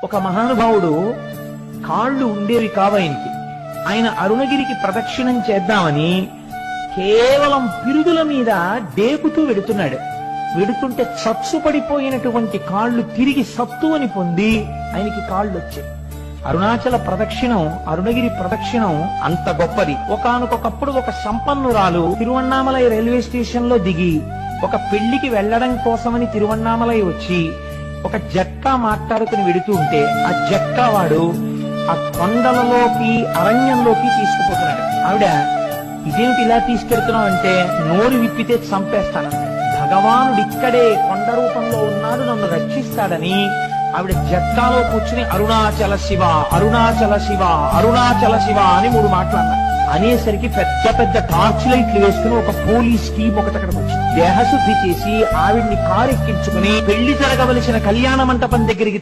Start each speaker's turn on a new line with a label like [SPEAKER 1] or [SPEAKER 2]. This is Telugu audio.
[SPEAKER 1] ఒక మహానుభావుడు కాళ్ళు ఉండేవి కావాయనికి. ఆయన అరుణగిరికి ప్రదక్షిణం చేద్దామని కేవలం పిరుదుల మీద డేకుతూ వెడుతున్నాడు. వెడుతుంటే చచ్చు పడిపోయినటువంటి కాళ్ళు తిరిగి సత్తువని పొంది ఆయనకి కాళ్ళు వచ్చాయి. అరుణాచల ప్రదక్షిణం, అరుణగిరి ప్రదక్షిణం అంత గొప్పది. ఒకానొకప్పుడు ఒక సంపన్నురాలు తిరువణ్ణామలై రైల్వే స్టేషన్ లో దిగి ఒక పెళ్లికి వెళ్లడం కోసమని తిరువణ్ణామలై వచ్చి ఒక జట్కా మాట్లాడుకుని వెడుతూ ఉంటే ఆ జట్కా వాడు ఆ కొండలలోకి అరణ్యంలోకి తీసుకుపోతున్నాడు. ఆవిడ, ఇదేమిటి ఇలా తీసుకెళ్తున్నావు అంటే, నోరు విప్పితే చంపేస్తాను, భగవానుడు ఇక్కడే కొండ రూపంలో ఉన్నాడు, నన్ను రక్షిస్తాడని ఆవిడ జట్కాలో కూర్చుని అరుణాచల శివ, అరుణాచల శివ, అరుణాచల శివ అని 3 మాటలన్నారు. అనేసరికి పెద్ద పెద్ద టార్చ్ లైట్లు వేసుకుని ఒక పోలీస్ టీం ఒకటి అక్కడికి వచ్చింది. దేహశుద్ధి చేసి ఆవిడ్ని కారు ఎక్కించుకుని పెళ్లి జరగవలసిన కళ్యాణ మంటపం దగ్గరికి